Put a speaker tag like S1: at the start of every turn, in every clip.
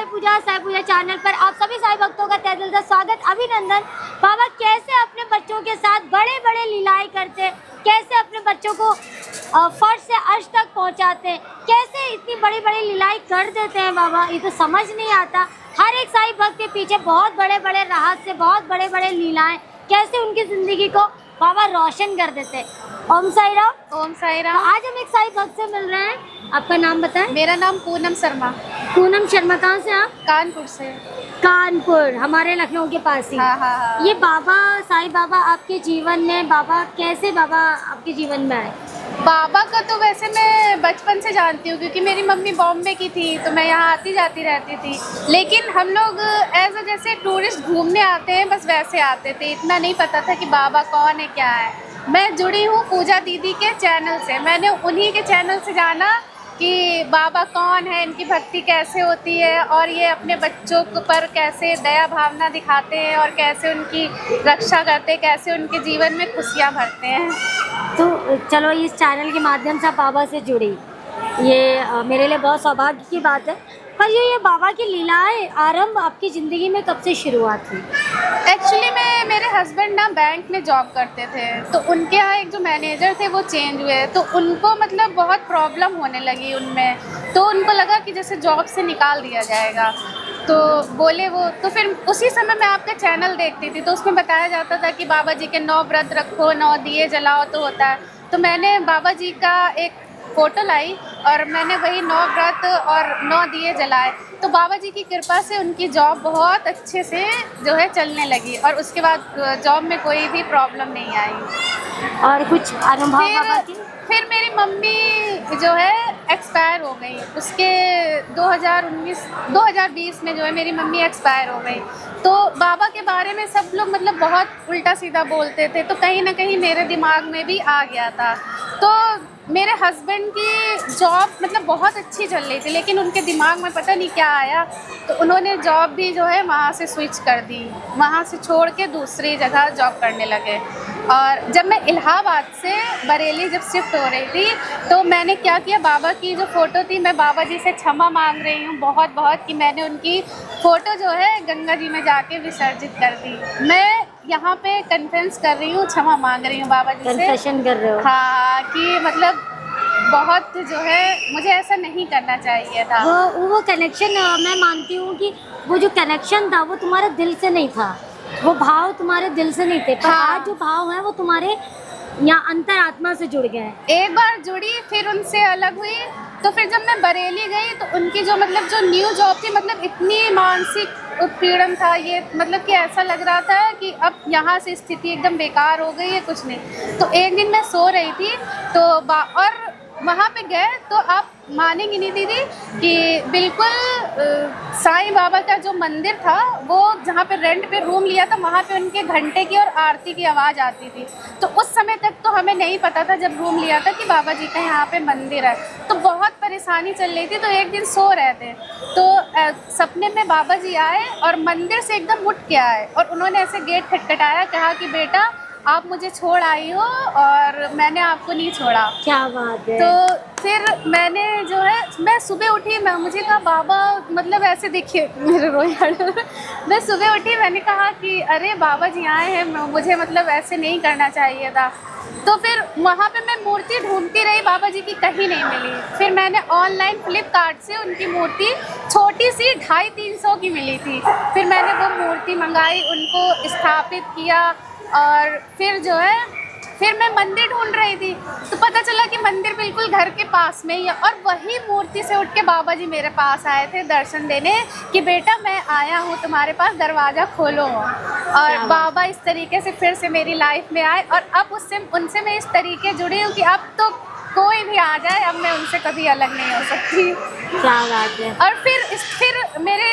S1: साई पूजा channel पर आप सभी साई भक्तों का तहे दिल से स्वागत, अभिनंदन। बाबा कैसे अपने बच्चों के साथ बड़े बड़े लीलाएं करते, कैसे अपने बच्चों को फर्श से अर्श तक पहुंचाते हैं, कैसे इतनी बड़ी बड़ी लीलाएं कर देते हैं बाबा, ये तो समझ नहीं आता। हर एक साई भक्त के पीछे बहुत बड़े बड़े रहस्य, बहुत बड़े बड़े लीलाएं, कैसे उनकी जिंदगी को बाबा रोशन कर देते हैं। ओम साई राम।
S2: ओम साई राम।
S1: आज हम एक साई भक्त से मिल रहे हैं, आपका नाम बताएं।
S2: मेरा नाम पूनम शर्मा।
S1: पूनम शर्मा, कहाँ से आप?
S2: कानपुर से।
S1: कानपुर, हमारे लखनऊ के पास ही।
S2: हाँ।
S1: ये बाबा साई बाबा आपके जीवन में, बाबा कैसे बाबा आपके जीवन में आए?
S2: बाबा का तो वैसे मैं बचपन से जानती हूँ, क्योंकि मेरी मम्मी बॉम्बे की थी तो मैं यहाँ आती जाती रहती थी। लेकिन हम लोग एज अ जैसे टूरिस्ट घूमने आते हैं, बस वैसे आते थे, इतना नहीं पता था कि बाबा कौन है क्या है। मैं जुड़ी हूँ पूजा दीदी के चैनल से, मैंने उन्हीं के चैनल से जाना कि बाबा कौन है, इनकी भक्ति कैसे होती है और ये अपने बच्चों पर कैसे दया भावना दिखाते हैं और कैसे उनकी रक्षा करते हैं, कैसे उनके जीवन में खुशियाँ भरते हैं।
S1: तो चलो इस चैनल के माध्यम से आप बाबा से जुड़ी, ये मेरे लिए बहुत सौभाग्य की बात है। पर ये बाबा की लीलाएं आरंभ आपकी ज़िंदगी में कब से शुरुआत हुई?
S2: एक्चुअली मेरे हस्बैंड ना बैंक में जॉब करते थे, तो उनके यहाँ एक जो मैनेजर थे वो चेंज हुए, तो उनको मतलब बहुत प्रॉब्लम होने लगी उनमें, तो उनको लगा कि जैसे जॉब से निकाल दिया जाएगा। तो बोले वो, तो फिर उसी समय मैं आपका चैनल देखती थी, तो उसमें बताया जाता था कि बाबा जी के 9 व्रत रखो, 9 दिए जलाओ तो होता है। तो मैंने बाबा जी का एक फ़ोटो लाई और मैंने वही 9 व्रत और 9 दिए जलाए, तो बाबा जी की कृपा से उनकी जॉब बहुत अच्छे से जो है चलने लगी और उसके बाद जॉब में कोई भी प्रॉब्लम नहीं आई।
S1: और कुछ अनुभव बाबा की?
S2: फिर मेरी मम्मी जो है एक्सपायर हो गई, उसके 2020 में जो है मेरी मम्मी एक्सपायर हो गई। तो बाबा के बारे में सब लोग मतलब बहुत उल्टा सीधा बोलते थे, तो कहीं ना कहीं मेरे दिमाग में भी आ गया था। तो मेरे हस्बैंड की जॉब मतलब बहुत अच्छी चल रही थी, लेकिन उनके दिमाग में पता नहीं क्या आया, तो उन्होंने जॉब भी जो है वहाँ से स्विच कर दी, वहाँ से छोड़ के दूसरी जगह जॉब करने लगे। और जब मैं इलाहाबाद से बरेली जब शिफ्ट हो रही थी, तो मैंने क्या किया, बाबा की जो फ़ोटो थी, मैं बाबा जी से क्षमा मांग रही हूँ बहुत बहुत कि मैंने उनकी फ़ोटो जो है गंगा जी में जाके विसर्जित कर दी। मैं यहाँ पे कन्फेंस कर रही हूँ, क्षमा मांग रही हूँ बाबा जी से।
S1: कन्फेशन कर रहे हो?
S2: हाँ, कि मतलब बहुत जो है मुझे ऐसा नहीं करना चाहिए था।
S1: वो कनेक्शन, मैं मानती हूँ कि वो जो कनेक्शन था वो तुम्हारे दिल से नहीं था, वो भाव तुम्हारे दिल से नहीं थे, पर
S2: हाँ।
S1: आज जो भाव है वो तुम्हारे यहाँ अंतरात्मा से जुड़ गए।
S2: एक बार जुड़ी, फिर उनसे अलग हुई, तो फिर जब मैं बरेली गई तो उनकी जो मतलब जो न्यू जॉब थी, मतलब इतनी मानसिक उत्पीड़न था ये, मतलब कि ऐसा लग रहा था कि अब यहाँ से स्थिति एकदम बेकार हो गई है, कुछ नहीं। तो एक दिन मैं सो रही थी तो और वहाँ पे गए तो आप मानेंगी नहीं दीदी कि बिल्कुल साईं बाबा का जो मंदिर था, वो जहाँ पे रेंट पे रूम लिया था, वहाँ पे उनके घंटे की और आरती की आवाज़ आती थी। तो उस समय तक तो हमें नहीं पता था जब रूम लिया था कि बाबा जी का यहाँ पे मंदिर है, तो बहुत परेशानी चल रही थी। तो एक दिन सो रहे थे तो सपने में बाबा जी आए और मंदिर से एकदम उठ के आए और उन्होंने ऐसे गेट खटखटाया, कहा कि बेटा आप मुझे छोड़ आई हो और मैंने आपको नहीं छोड़ा।
S1: क्या बात है।
S2: तो फिर मैंने जो है, मैं सुबह उठी, मुझे कहा बाबा मतलब ऐसे देखिए मेरे रोया मैं सुबह उठी, मैंने कहा कि अरे बाबा जी आए हैं, मुझे मतलब ऐसे नहीं करना चाहिए था। तो फिर वहाँ पे मैं मूर्ति ढूंढती रही बाबा जी की, कहीं नहीं मिली। फिर मैंने ऑनलाइन फ्लिपकार्ट से उनकी मूर्ति छोटी सी 250-300 की मिली थी, फिर मैंने वो मूर्ति मंगाई, उनको स्थापित किया और फिर जो है फिर मैं मंदिर ढूंढ रही थी तो पता चला कि मंदिर बिल्कुल घर के पास में ही है, और वही मूर्ति से उठ के बाबा जी मेरे पास आए थे दर्शन देने कि बेटा मैं आया हूँ तुम्हारे पास, दरवाज़ा खोलो। और बाबा इस तरीके से फिर से मेरी लाइफ में आए और अब उनसे मैं इस तरीके जुड़ी हूँ कि अब तो कोई भी आ जाए, अब मैं उनसे कभी अलग नहीं हो सकती।
S1: क्या बात है।
S2: और फिर मेरे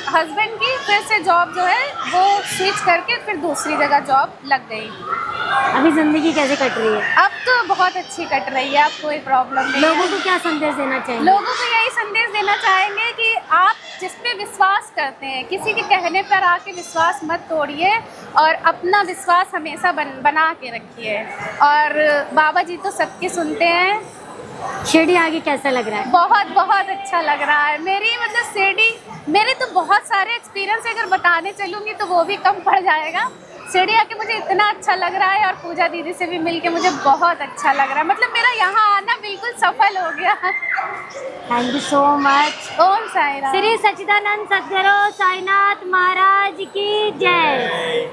S2: हस्बैंड की फिर से जॉब जो है वो स्विच करके फिर दूसरी जगह जॉब लग गई।
S1: अभी जिंदगी कैसे कट रही है?
S2: अब तो बहुत अच्छी कट रही है, अब कोई प्रॉब्लम नहीं।
S1: लोगों को क्या संदेश देना चाहिए?
S2: लोगों को यही संदेश देना चाहेंगे कि आप जिस पे विश्वास करते हैं, किसी के कहने पर आके विश्वास मत तोड़िए और अपना विश्वास हमेशा बना के रखिए। और बाबा जी तो सबकी सुनते हैं
S1: शिरडी आगे कैसा लग रहा है?
S2: बहुत बहुत अच्छा लग रहा है। मेरी मतलब शिरडी, मेरे तो बहुत सारे एक्सपीरियंस अगर बताने चलूँगी तो वो भी कम पड़ जाएगा। शिरडी आके मुझे इतना अच्छा लग रहा है और पूजा दीदी से भी मिलके मुझे बहुत अच्छा लग रहा है। मतलब मेरा यहाँ आना बिल्कुल सफल हो गया।
S1: Thank you so much.
S2: Om Sai Ram.
S1: Shri Sachchidanand Sadguru Sainath Maharaj की जय।